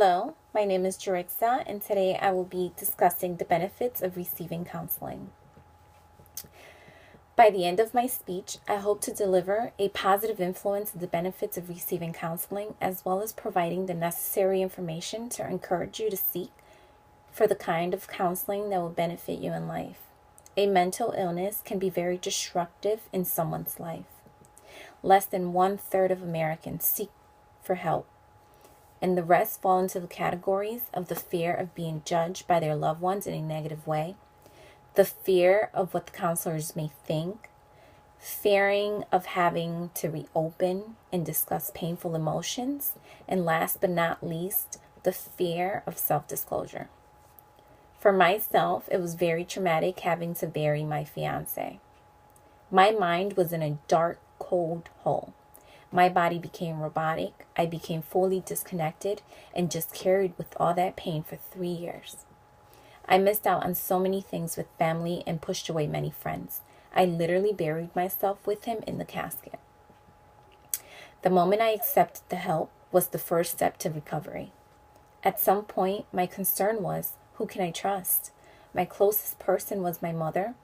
Hello, my name is Jerixa, and today I will be discussing the benefits of receiving counseling. By the end of my speech, I hope to deliver a positive influence of the benefits of receiving counseling, as well as providing the necessary information to encourage you to seek for the kind of counseling that will benefit you in life. A mental illness can be very destructive in someone's life. Less than 1/3 of Americans seek for help, and the rest fall into the categories of the fear of being judged by their loved ones in a negative way, the fear of what the counselors may think, fearing of having to reopen and discuss painful emotions, and last but not least, the fear of self-disclosure. For myself, it was very traumatic having to bury my fiance. My mind was in a dark, cold hole. My body became robotic. I became fully disconnected and just carried with all that pain for 3 years. I missed out on so many things with family and pushed away many friends. I literally buried myself with him in the casket. The moment I accepted the help was the first step to recovery. At some point, my concern was, who can I trust? My closest person was my mother,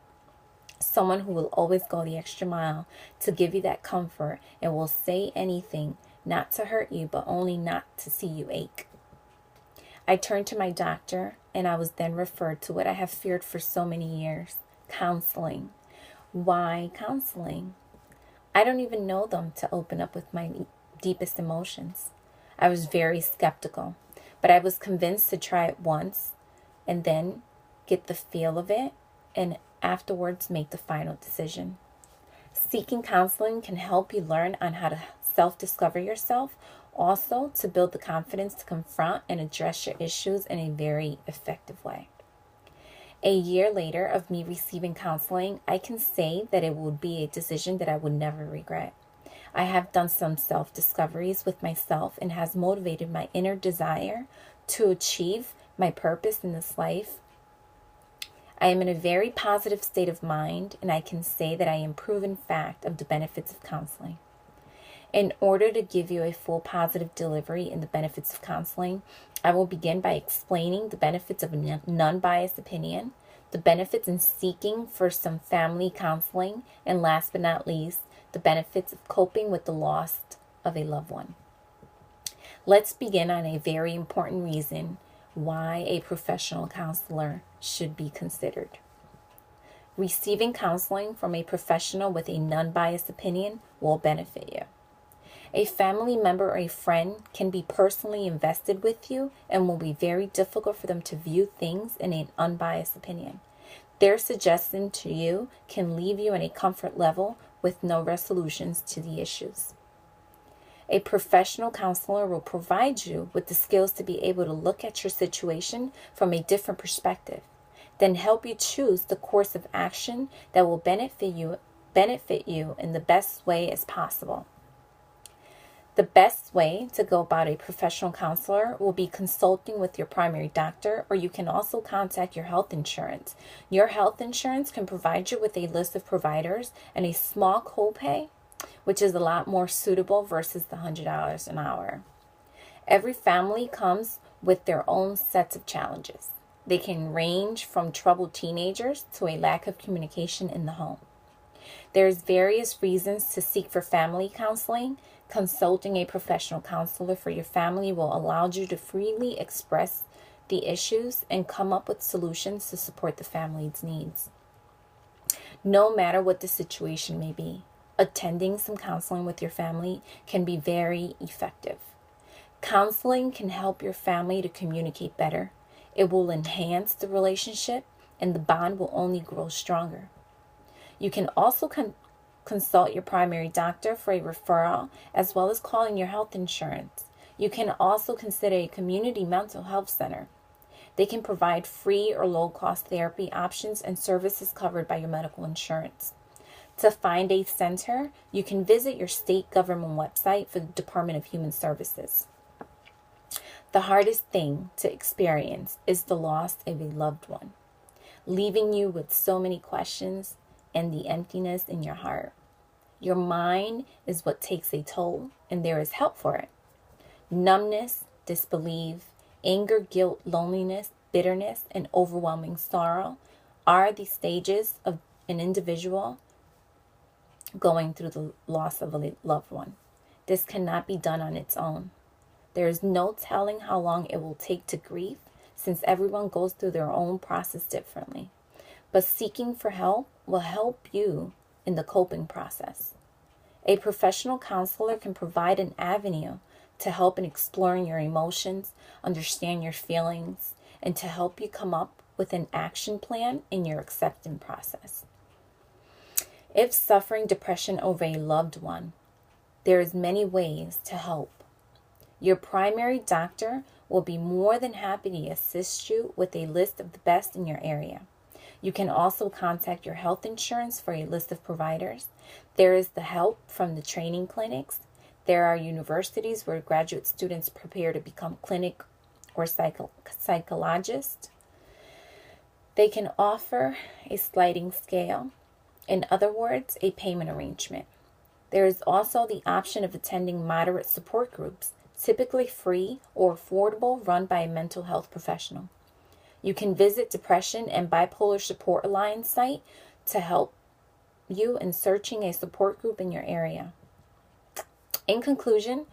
someone who will always go the extra mile to give you that comfort and will say anything not to hurt you, but only not to see you ache. I turned to my doctor, and I was then referred to what I have feared for so many years, counseling. Why counseling? I don't even know them to open up with my deepest emotions. I was very skeptical, but I was convinced to try it once and then get the feel of it and afterwards make the final decision. Seeking counseling can help you learn on how to self-discover yourself, also to build the confidence to confront and address your issues in a very effective way. A year later of me receiving counseling, I can say that it would be a decision that I would never regret. I have done some self-discoveries with myself and has motivated my inner desire to achieve my purpose in this life. I am in a very positive state of mind, and I can say that I am proven fact of the benefits of counseling. In order to give you a full positive delivery in the benefits of counseling, I will begin by explaining the benefits of a non-biased opinion, the benefits in seeking for some family counseling, and last but not least, the benefits of coping with the loss of a loved one. Let's begin on a very important reason why a professional counselor should be considered. Receiving counseling from a professional with a non-biased opinion will benefit you. A family member or a friend can be personally invested with you and will be very difficult for them to view things in an unbiased opinion. Their suggestion to you can leave you in a comfort level with no resolutions to the issues. A professional counselor will provide you with the skills to be able to look at your situation from a different perspective, then help you choose the course of action that will benefit you in the best way as possible. The best way to go about a professional counselor will be consulting with your primary doctor, or you can also contact your health insurance. Your health insurance can provide you with a list of providers and a small copay, which is a lot more suitable versus the $100 an hour. Every family comes with their own sets of challenges. They can range from troubled teenagers to a lack of communication in the home. There's various reasons to seek for family counseling. Consulting a professional counselor for your family will allow you to freely express the issues and come up with solutions to support the family's needs. No matter what the situation may be, attending some counseling with your family can be very effective. Counseling can help your family to communicate better. It will enhance the relationship, and the bond will only grow stronger. You can also consult your primary doctor for a referral, as well as calling your health insurance. You can also consider a community mental health center. They can provide free or low-cost therapy options and services covered by your medical insurance. To find a center, you can visit your state government website for the Department of Human Services. The hardest thing to experience is the loss of a loved one, leaving you with so many questions and the emptiness in your heart. Your mind is what takes a toll, and there is help for it. Numbness, disbelief, Anger, guilt, loneliness, bitterness, and overwhelming sorrow are the stages of an individual going through the loss of a loved one. This cannot be done on its own. There is no telling how long it will take to grieve, since everyone goes through their own process differently. But seeking for help will help you in the coping process. A professional counselor can provide an avenue to help in exploring your emotions, understand your feelings, and to help you come up with an action plan in your acceptance process. If suffering depression over a loved one, there is many ways to help. Your primary doctor will be more than happy to assist you with a list of the best in your area. You can also contact your health insurance for a list of providers. There is the help from the training clinics. There are universities where graduate students prepare to become clinic or psychologists. They can offer a sliding scale. In other words, a payment arrangement. There is also the option of attending moderate support groups, typically free or affordable, run by a mental health professional. You can visit Depression and Bipolar Support Alliance site to help you in searching a support group in your area. In conclusion,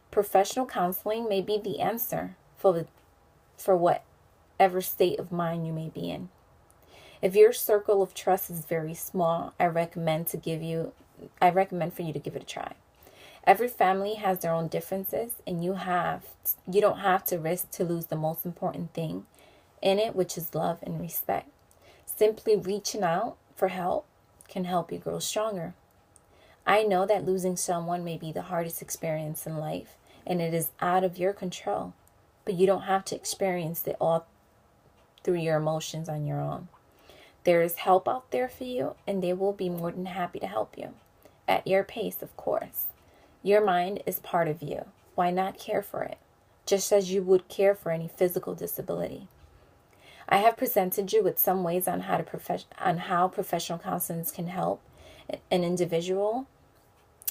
professional counseling may be the answer for whatever state of mind you may be in. If your circle of trust is very small, I recommend for you to give it a try. Every family has their own differences, and you don't have to risk to lose the most important thing in it, which is love and respect. Simply reaching out for help can help you grow stronger. I know that losing someone may be the hardest experience in life, and it is out of your control, but you don't have to experience it all through your emotions on your own. There is help out there for you, and they will be more than happy to help you. At your pace, of course. Your mind is part of you. Why not care for it? Just as you would care for any physical disability. I have presented you with some ways on how professional counseling can help an individual,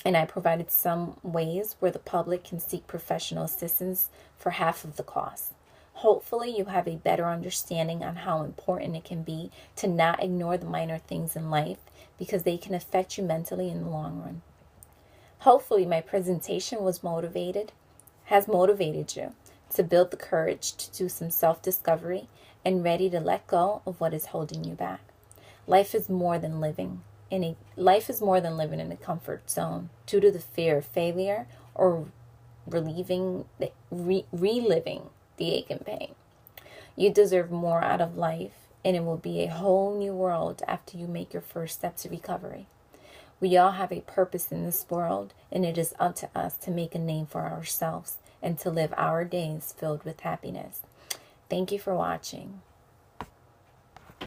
and I provided some ways where the public can seek professional assistance for half of the cost. Hopefully you have a better understanding on how important it can be to not ignore the minor things in life, because they can affect you mentally in the long run. Hopefully my presentation has motivated you to build the courage to do some self-discovery and ready to let go of what is holding you back. Life is more than living in a comfort zone due to the fear of failure or reliving the ache and pain. You deserve more out of life, and it will be a whole new world after you make your first step to recovery. We all have a purpose in this world, and it is up to us to make a name for ourselves and to live our days filled with happiness. Thank you for watching.